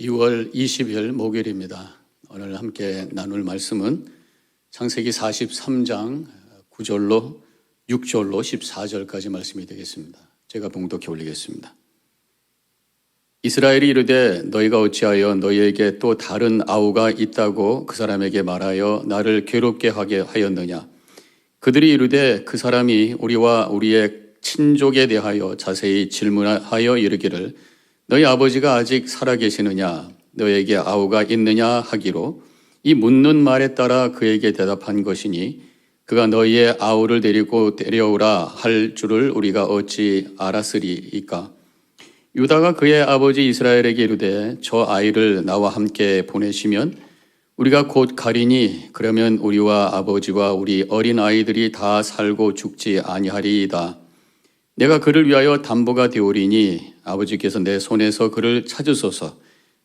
2월 20일 목요일입니다. 오늘 함께 나눌 말씀은 창세기 43장 9절로 6절로 14절까지 말씀이 되겠습니다. 제가 봉독해 올리겠습니다. 이스라엘이 이르되 너희가 어찌하여 너희에게 또 다른 아우가 있다고 그 사람에게 말하여 나를 괴롭게 하게 하였느냐. 그들이 이르되 그 사람이 우리와 우리의 친족에 대하여 자세히 질문하여 이르기를 너희 아버지가 아직 살아계시느냐 너희에게 아우가 있느냐 하기로 이 묻는 말에 따라 그에게 대답한 것이니 그가 너희의 아우를 데리고 데려오라 할 줄을 우리가 어찌 알았으리이까. 유다가 그의 아버지 이스라엘에게 이르되 저 아이를 나와 함께 보내시면 우리가 곧 가리니 그러면 우리와 아버지와 우리 어린 아이들이 다 살고 죽지 아니하리이다. 내가 그를 위하여 담보가 되오리니 아버지께서 내 손에서 그를 찾으소서.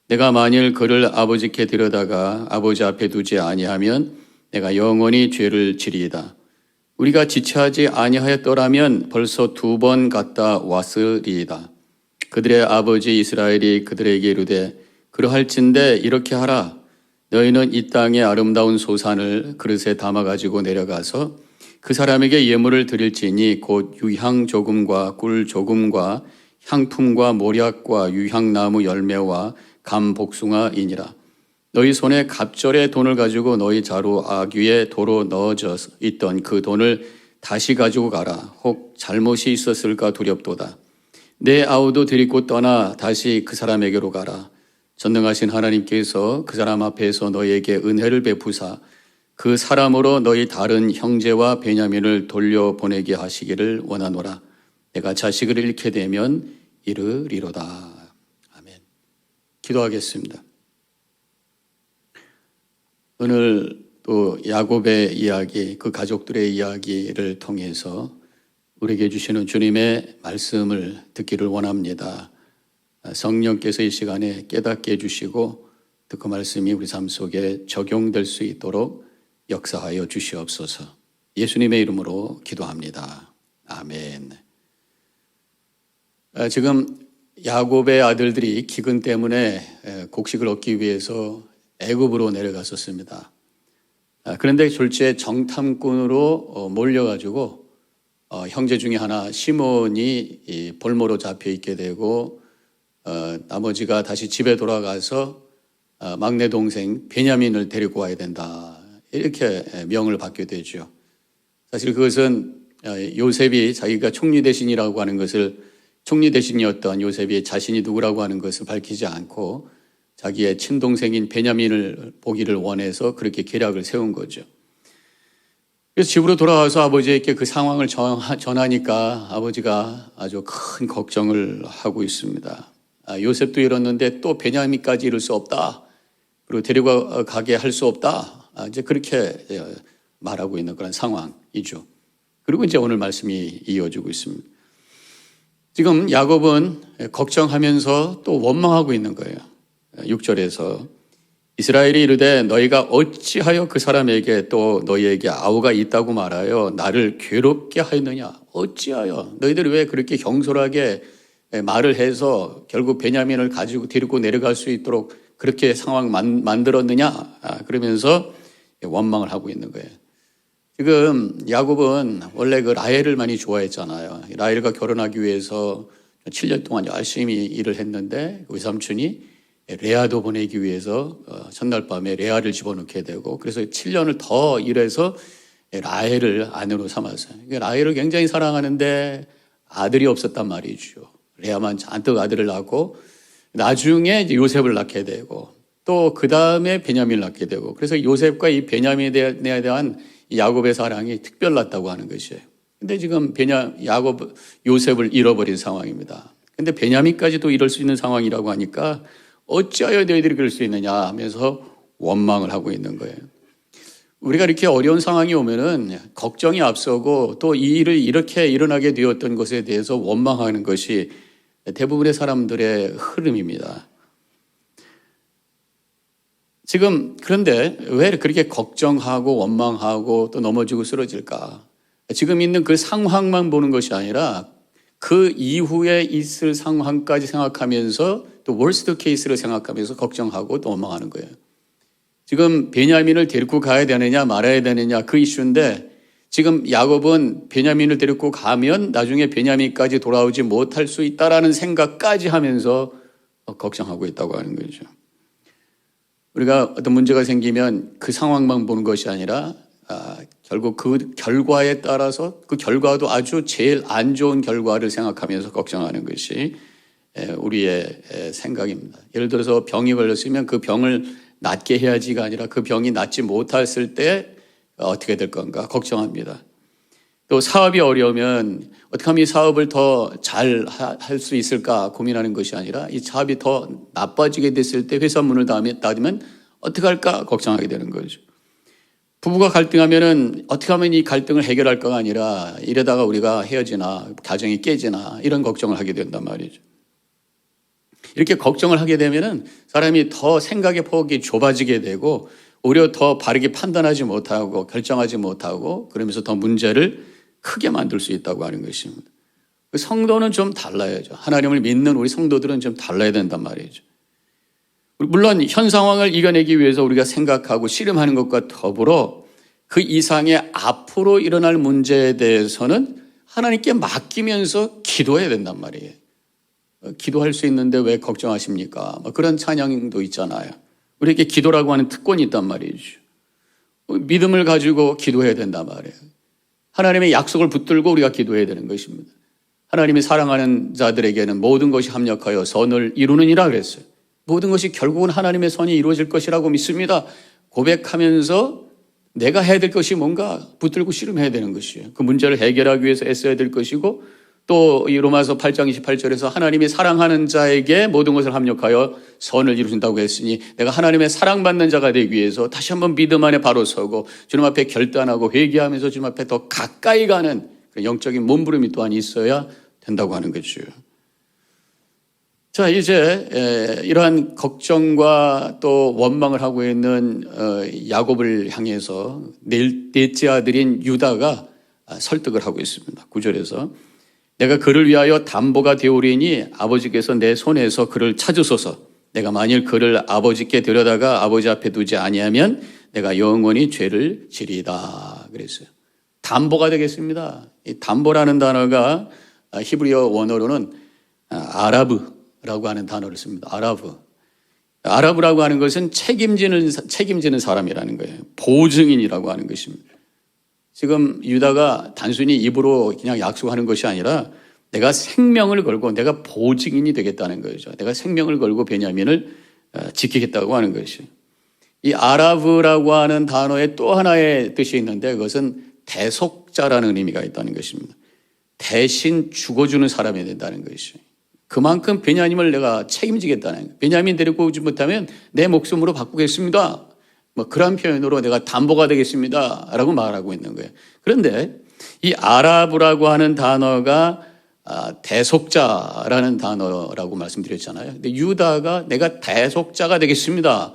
내가 만일 그를 아버지께 데려다가 아버지 앞에 두지 아니하면 내가 영원히 죄를 지리이다. 우리가 지체하지 아니하였더라면 벌써 2번 갔다 왔으리이다. 그들의 아버지 이스라엘이 그들에게 이르되 그러할진대 이렇게 하라. 너희는 이 땅의 아름다운 소산을 그릇에 담아 가지고 내려가서 그 사람에게 예물을 드릴지니 곧 유향 조금과 꿀 조금과 향품과 모략과 유향나무 열매와 감 복숭아이니라. 너희 손에 갑절의 돈을 가지고 너희 자루 아귀에 도로 넣어져 있던 그 돈을 다시 가지고 가라. 혹 잘못이 있었을까 두렵도다. 내 아우도 데리고 떠나 다시 그 사람에게로 가라. 전능하신 하나님께서 그 사람 앞에서 너희에게 은혜를 베푸사 그 사람으로 너희 다른 형제와 베냐민을 돌려보내게 하시기를 원하노라. 내가 자식을 잃게 되면 이르리로다. 아멘. 기도하겠습니다. 오늘 또 야곱의 이야기, 그 가족들의 이야기를 통해서 우리에게 주시는 주님의 말씀을 듣기를 원합니다. 성령께서 이 시간에 깨닫게 해주시고 그 말씀이 우리 삶 속에 적용될 수 있도록 역사하여 주시옵소서. 예수님의 이름으로 기도합니다. 아멘. 지금 야곱의 아들들이 기근 때문에 곡식을 얻기 위해서 애굽으로 내려갔었습니다. 그런데 졸지에 정탐꾼으로 몰려가지고 형제 중에 하나 시몬이 볼모로 잡혀 있게 되고 나머지가 다시 집에 돌아가서 막내 동생 베냐민을 데리고 와야 된다. 이렇게 명을 받게 되죠. 사실 그것은 요셉이 자기가 총리 대신이라고 하는 것을 총리 대신이었던 요셉이 자신이 누구라고 하는 것을 밝히지 않고 자기의 친동생인 베냐민을 보기를 원해서 그렇게 계략을 세운 거죠. 그래서 집으로 돌아와서 아버지에게 그 상황을 전하니까 아버지가 아주 큰 걱정을 하고 있습니다. 요셉도 이뤘는데 또 베냐민까지 이룰 수 없다. 그리고 데리고 가게 할 수 없다. 이제 그렇게 말하고 있는 그런 상황이죠. 그리고 이제 오늘 말씀이 이어지고 있습니다. 지금 야곱은 걱정하면서 또 원망하고 있는 거예요. 6절에서 이스라엘이 이르되 너희가 어찌하여 그 사람에게 또 너희에게 아우가 있다고 말하여 나를 괴롭게 하였느냐. 어찌하여 너희들이 왜 그렇게 경솔하게 말을 해서 결국 베냐민을 가지고 데리고 내려갈 수 있도록 그렇게 상황 만들었느냐. 그러면서 원망을 하고 있는 거예요. 지금 야곱은 원래 그 라헬을 많이 좋아했잖아요. 라헬과 결혼하기 위해서 7년 동안 열심히 일을 했는데 외삼촌이 레아도 보내기 위해서 첫날 밤에 레아를 집어넣게 되고 그래서 7년을 더 일해서 라헬을 아내로 삼았어요. 라헬을 굉장히 사랑하는데 아들이 없었단 말이죠. 레아만 잔뜩 아들을 낳고 나중에 이제 요셉을 낳게 되고 또 그 다음에 베냐민을 낳게 되고 그래서 요셉과 이 베냐민에 대한 야곱의 사랑이 특별났다고 하는 것이에요. 근데 지금 요셉을 잃어버린 상황입니다. 근데 베냐민까지도 이럴 수 있는 상황이라고 하니까 어찌하여 너희들이 그럴 수 있느냐 하면서 원망을 하고 있는 거예요. 우리가 이렇게 어려운 상황이 오면은 걱정이 앞서고 또 이 일을 이렇게 일어나게 되었던 것에 대해서 원망하는 것이 대부분의 사람들의 흐름입니다. 지금 그런데 왜 그렇게 걱정하고 원망하고 또 넘어지고 쓰러질까? 지금 있는 그 상황만 보는 것이 아니라 그 이후에 있을 상황까지 생각하면서 또 또 월스트 케이스를 생각하면서 걱정하고 또 원망하는 거예요. 지금 베냐민을 데리고 가야 되느냐 말아야 되느냐 그 이슈인데 지금 야곱은 베냐민을 데리고 가면 나중에 베냐민까지 돌아오지 못할 수 있다라는 생각까지 하면서 걱정하고 있다고 하는 거죠. 우리가 어떤 문제가 생기면 그 상황만 보는 것이 아니라 결국 그 결과에 따라서 그 결과도 아주 제일 안 좋은 결과를 생각하면서 걱정하는 것이 우리의 생각입니다. 예를 들어서 병이 걸렸으면 그 병을 낫게 해야지가 아니라 그 병이 낫지 못했을 때 어떻게 될 건가 걱정합니다. 또 사업이 어려우면 어떻게 하면 이 사업을 더 잘 할 수 있을까 고민하는 것이 아니라 이 사업이 더 나빠지게 됐을 때 회사 문을 닫으면 어떻게 할까 걱정하게 되는 거죠. 부부가 갈등하면은 어떻게 하면 이 갈등을 해결할까가 아니라 이러다가 우리가 헤어지나 가정이 깨지나 이런 걱정을 하게 된단 말이죠. 이렇게 걱정을 하게 되면은 사람이 더 생각의 폭이 좁아지게 되고 오히려 더 바르게 판단하지 못하고 결정하지 못하고 그러면서 더 문제를 크게 만들 수 있다고 하는 것입니다. 성도는 좀 달라야죠. 하나님을 믿는 우리 성도들은 좀 달라야 된단 말이죠. 물론 현 상황을 이겨내기 위해서 우리가 생각하고 씨름하는 것과 더불어 그 이상의 앞으로 일어날 문제에 대해서는 하나님께 맡기면서 기도해야 된단 말이에요. 기도할 수 있는데 왜 걱정하십니까? 그런 찬양도 있잖아요. 우리에게 기도라고 하는 특권이 있단 말이죠. 믿음을 가지고 기도해야 된단 말이에요. 하나님의 약속을 붙들고 우리가 기도해야 되는 것입니다. 하나님이 사랑하는 자들에게는 모든 것이 합력하여 선을 이루느니라 그랬어요. 모든 것이 결국은 하나님의 선이 이루어질 것이라고 믿습니다. 고백하면서 내가 해야 될 것이 뭔가 붙들고 씨름해야 되는 것이에요. 그 문제를 해결하기 위해서 애써야 될 것이고 또 이 로마서 8장 28절에서 하나님이 사랑하는 자에게 모든 것을 합력하여 선을 이루신다고 했으니 내가 하나님의 사랑받는 자가 되기 위해서 다시 한번 믿음 안에 바로 서고 주님 앞에 결단하고 회개하면서 주님 앞에 더 가까이 가는 영적인 몸부림이 또한 있어야 된다고 하는 거죠. 자, 이제 이러한 걱정과 또 원망을 하고 있는 야곱을 향해서 넷째 아들인 유다가 설득을 하고 있습니다. 9절에서 내가 그를 위하여 담보가 되오리니 아버지께서 내 손에서 그를 찾으소서. 내가 만일 그를 아버지께 데려다가 아버지 앞에 두지 아니하면 내가 영원히 죄를 지리이다 그랬어요. 담보가 되겠습니다. 이 담보라는 단어가 히브리어 원어로는 아라브라고 하는 단어를 씁니다. 아라브라고 하는 것은 책임지는 사람이라는 거예요. 보증인이라고 하는 것입니다. 지금 유다가 단순히 입으로 그냥 약속하는 것이 아니라 내가 생명을 걸고 내가 보증인이 되겠다는 거죠. 내가 생명을 걸고 베냐민을 지키겠다고 하는 것이죠. 이 아라브라고 하는 단어에 또 하나의 뜻이 있는데 그것은 대속자라는 의미가 있다는 것입니다. 대신 죽어주는 사람이 된다는 것이죠. 그만큼 베냐민을 내가 책임지겠다는 거예요. 베냐민 데리고 오지 못하면 내 목숨으로 바꾸겠습니다. 그런 표현으로 내가 담보가 되겠습니다 라고 말하고 있는 거예요. 그런데 이 아라브라고 하는 단어가 대속자라는 단어라고 말씀드렸잖아요. 근데 유다가 내가 대속자가 되겠습니다,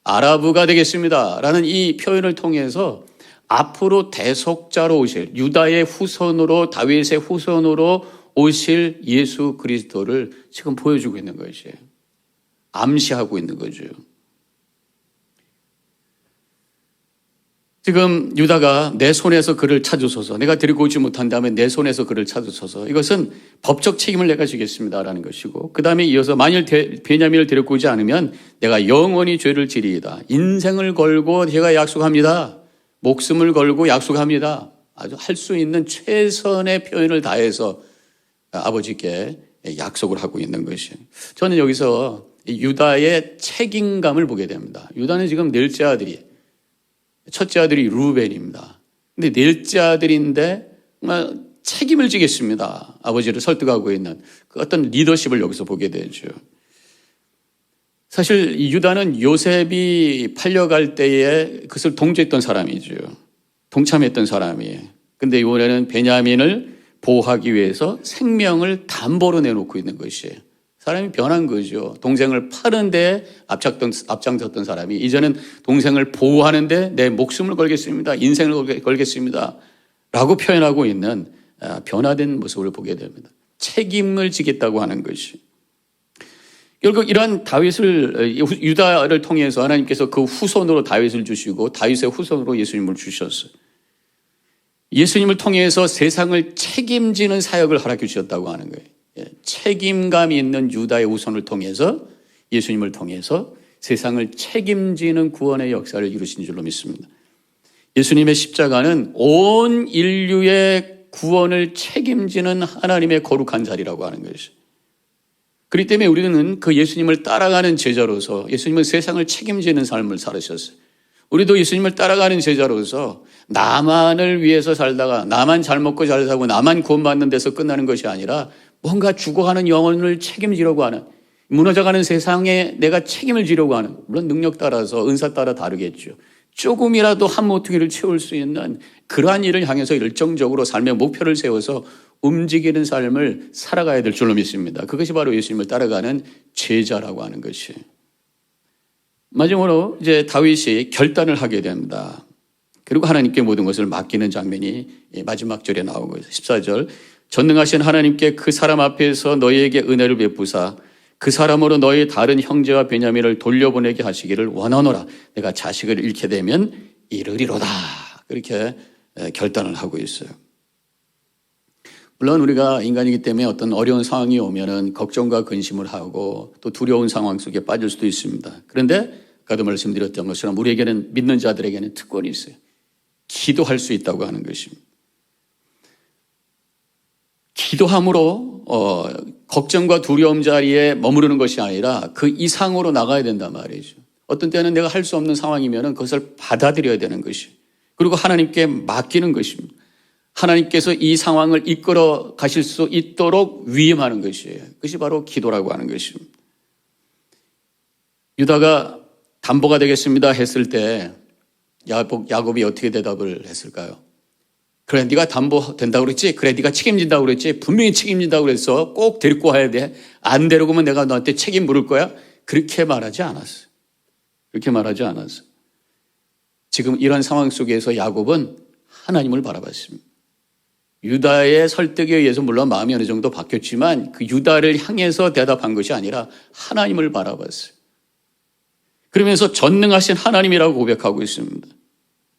아라브가 되겠습니다 라는 이 표현을 통해서 앞으로 대속자로 오실 유다의 후손으로 다윗의 후손으로 오실 예수 그리스도를 지금 보여주고 있는 것이에요. 암시하고 있는 거죠. 지금 유다가 내 손에서 그를 찾으소서, 내가 데리고 오지 못한다면 내 손에서 그를 찾으소서, 이것은 법적 책임을 내가 지겠습니다라는 것이고, 그 다음에 이어서 만일 베냐민을 데리고 오지 않으면 내가 영원히 죄를 지리이다. 인생을 걸고 제가 약속합니다. 목숨을 걸고 약속합니다. 아주 할 수 있는 최선의 표현을 다해서 아버지께 약속을 하고 있는 것이에요. 저는 여기서 유다의 책임감을 보게 됩니다. 유다는 지금 넷째 아들이, 첫째 아들이 루벤입니다. 근데 넷째 아들인데 정말 책임을 지겠습니다. 아버지를 설득하고 있는 그 어떤 리더십을 여기서 보게 되죠. 사실 유다는 요셉이 팔려갈 때에 그것을 동조했던 사람이죠. 동참했던 사람이에요. 근데 이번에는 베냐민을 보호하기 위해서 생명을 담보로 내놓고 있는 것이에요. 사람이 변한 거죠. 동생을 파는데 앞장섰던 사람이 이제는 동생을 보호하는데 내 목숨을 걸겠습니다, 인생을 걸겠습니다 라고 표현하고 있는 변화된 모습을 보게 됩니다. 책임을 지겠다고 하는 것이. 결국 이러한 다윗을, 유다를 통해서 하나님께서 그 후손으로 다윗을 주시고 다윗의 후손으로 예수님을 주셨어요. 예수님을 통해서 세상을 책임지는 사역을 허락해 주셨다고 하는 거예요. 책임감 있는 유다의 후손을 통해서, 예수님을 통해서 세상을 책임지는 구원의 역사를 이루신 줄로 믿습니다. 예수님의 십자가는 온 인류의 구원을 책임지는 하나님의 거룩한 자리라고 하는 것이죠. 그렇기 때문에 우리는 그 예수님을 따라가는 제자로서 예수님은 세상을 책임지는 삶을 살으셨어요. 우리도 예수님을 따라가는 제자로서 나만을 위해서 살다가 나만 잘 먹고 잘 살고 나만 구원받는 데서 끝나는 것이 아니라 뭔가 죽어가는 영혼을 책임지려고 하는, 무너져가는 세상에 내가 책임을 지려고 하는, 물론 능력 따라서 은사 따라 다르겠죠. 조금이라도 한 모퉁이를 채울 수 있는 그러한 일을 향해서 열정적으로 삶의 목표를 세워서 움직이는 삶을 살아가야 될 줄로 믿습니다. 그것이 바로 예수님을 따라가는 제자라고 하는 것이에요. 마지막으로 이제 다윗이 결단을 하게 됩니다. 그리고 하나님께 모든 것을 맡기는 장면이 마지막 절에 나오고 있어요. 14절, 전능하신 하나님께 그 사람 앞에서 너희에게 은혜를 베푸사 그 사람으로 너희 다른 형제와 베냐민을 돌려보내게 하시기를 원하노라. 내가 자식을 잃게 되면 이르리로다. 그렇게 결단을 하고 있어요. 물론 우리가 인간이기 때문에 어떤 어려운 상황이 오면은 걱정과 근심을 하고 또 두려운 상황 속에 빠질 수도 있습니다. 그런데 아까도 말씀드렸던 것처럼 우리에게는, 믿는 자들에게는 특권이 있어요. 기도할 수 있다고 하는 것입니다. 기도함으로 걱정과 두려움 자리에 머무르는 것이 아니라 그 이상으로 나가야 된단 말이죠. 어떤 때는 내가 할 수 없는 상황이면 그것을 받아들여야 되는 것이에요. 그리고 하나님께 맡기는 것입니다. 하나님께서 이 상황을 이끌어 가실 수 있도록 위임하는 것이에요. 그것이 바로 기도라고 하는 것입니다. 유다가 담보가 되겠습니다 했을 때 야곱이 어떻게 대답을 했을까요? 그래, 네가 담보 된다고 그랬지? 그래, 네가 책임진다고 그랬지? 분명히 책임진다고 그랬어. 꼭 데리고 와야 돼. 안 데리고 오면 내가 너한테 책임 물을 거야. 그렇게 말하지 않았어요. 그렇게 말하지 않았어요. 지금 이런 상황 속에서 야곱은 하나님을 바라봤습니다. 유다의 설득에 의해서 물론 마음이 어느 정도 바뀌었지만 그 유다를 향해서 대답한 것이 아니라 하나님을 바라봤어요. 그러면서 전능하신 하나님이라고 고백하고 있습니다.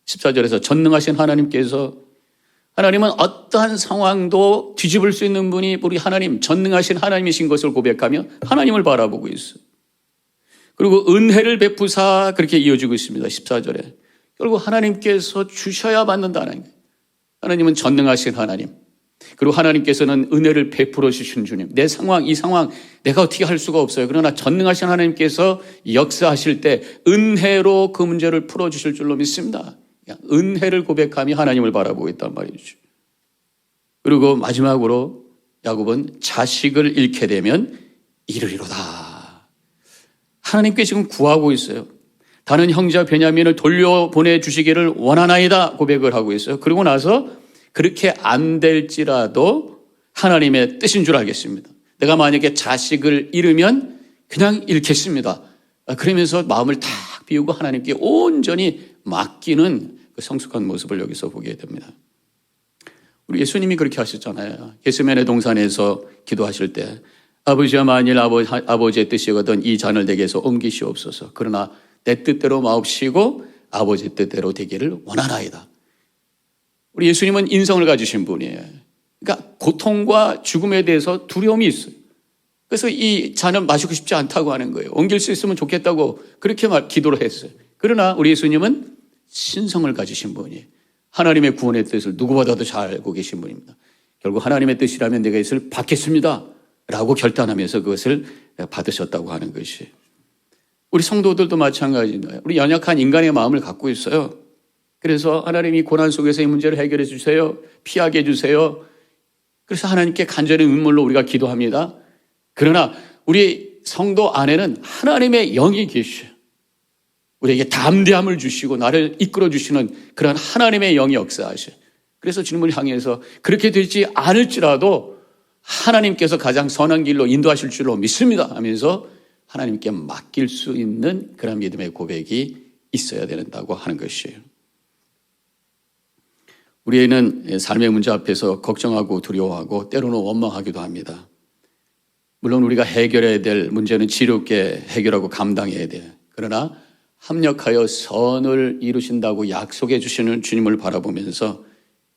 14절에서 전능하신 하나님께서, 하나님은 어떠한 상황도 뒤집을 수 있는 분이 우리 하나님, 전능하신 하나님이신 것을 고백하며 하나님을 바라보고 있어요. 그리고 은혜를 베푸사 그렇게 이어지고 있습니다. 14절에. 결국 하나님께서 주셔야 받는다는 거예요. 하나님은 전능하신 하나님. 그리고 하나님께서는 은혜를 베풀어 주신 주님. 내 상황, 이 상황 내가 어떻게 할 수가 없어요. 그러나 전능하신 하나님께서 역사하실 때 은혜로 그 문제를 풀어주실 줄로 믿습니다. 은혜를 고백하며 하나님을 바라보고 있단 말이죠. 그리고 마지막으로 야곱은 자식을 잃게 되면 이르리로다. 하나님께 지금 구하고 있어요. 다른 형제와 베냐민을 돌려보내주시기를 원하나이다 고백을 하고 있어요. 그리고 나서 그렇게 안 될지라도 하나님의 뜻인 줄 알겠습니다. 내가 만약에 자식을 잃으면 그냥 잃겠습니다. 그러면서 마음을 탁 비우고 하나님께 온전히 맡기는 그 성숙한 모습을 여기서 보게 됩니다. 우리 예수님이 그렇게 하셨잖아요. 겟세마네 동산에서 기도하실 때 아버지야, 만일 아버지의 뜻이거든 이 잔을 내게서 옮기시옵소서. 그러나 내 뜻대로 마옵시고 아버지 뜻대로 되기를 원하나이다. 우리 예수님은 인성을 가지신 분이에요. 그러니까 고통과 죽음에 대해서 두려움이 있어요. 그래서 이 잔을 마시고 싶지 않다고 하는 거예요. 옮길 수 있으면 좋겠다고 그렇게 기도를 했어요. 그러나 우리 예수님은 신성을 가지신 분이에요. 하나님의 구원의 뜻을 누구보다도 잘 알고 계신 분입니다. 결국 하나님의 뜻이라면 내가 이것을 받겠습니다 라고 결단하면서 그것을 받으셨다고 하는 것이에요. 우리 성도들도 마찬가지입니다. 우리 연약한 인간의 마음을 갖고 있어요. 그래서 하나님이 고난 속에서 이 문제를 해결해 주세요. 피하게 해주세요. 그래서 하나님께 간절히 눈물로 우리가 기도합니다. 그러나 우리 성도 안에는 하나님의 영이 계셔요. 우리에게 담대함을 주시고 나를 이끌어 주시는 그런 하나님의 영이 역사하셔요. 그래서 주님을 향해서 그렇게 되지 않을지라도 하나님께서 가장 선한 길로 인도하실 줄로 믿습니다 하면서 하나님께 맡길 수 있는 그런 믿음의 고백이 있어야 된다고 하는 것이에요. 우리는 삶의 문제 앞에서 걱정하고 두려워하고 때로는 원망하기도 합니다. 물론 우리가 해결해야 될 문제는 지혜롭게 해결하고 감당해야 돼요. 그러나 합력하여 선을 이루신다고 약속해 주시는 주님을 바라보면서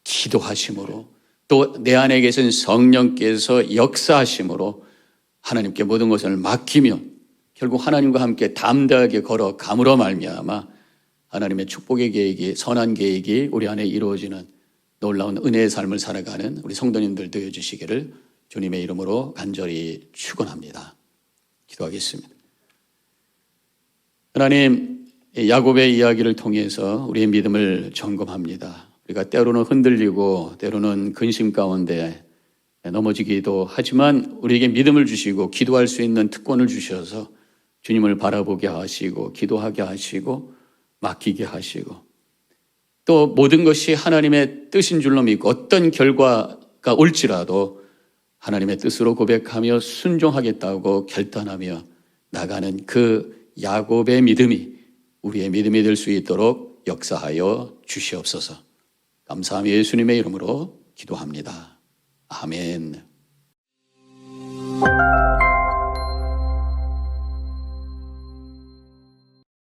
기도하심으로 또 내 안에 계신 성령께서 역사하심으로 하나님께 모든 것을 맡기며 결국 하나님과 함께 담대하게 걸어감으로 말미암아 하나님의 축복의 계획이 선한 계획이 우리 안에 이루어지는 놀라운 은혜의 삶을 살아가는 우리 성도님들 되어주시기를 주님의 이름으로 간절히 축원합니다. 기도하겠습니다. 하나님, 야곱의 이야기를 통해서 우리의 믿음을 점검합니다. 우리가 때로는 흔들리고 때로는 근심 가운데 넘어지기도 하지만 우리에게 믿음을 주시고 기도할 수 있는 특권을 주셔서 주님을 바라보게 하시고 기도하게 하시고 맡기게 하시고 또 모든 것이 하나님의 뜻인 줄로 믿고 어떤 결과가 올지라도 하나님의 뜻으로 고백하며 순종하겠다고 결단하며 나가는 그 야곱의 믿음이 우리의 믿음이 될 수 있도록 역사하여 주시옵소서. 감사하며 예수님의 이름으로 기도합니다. 아멘.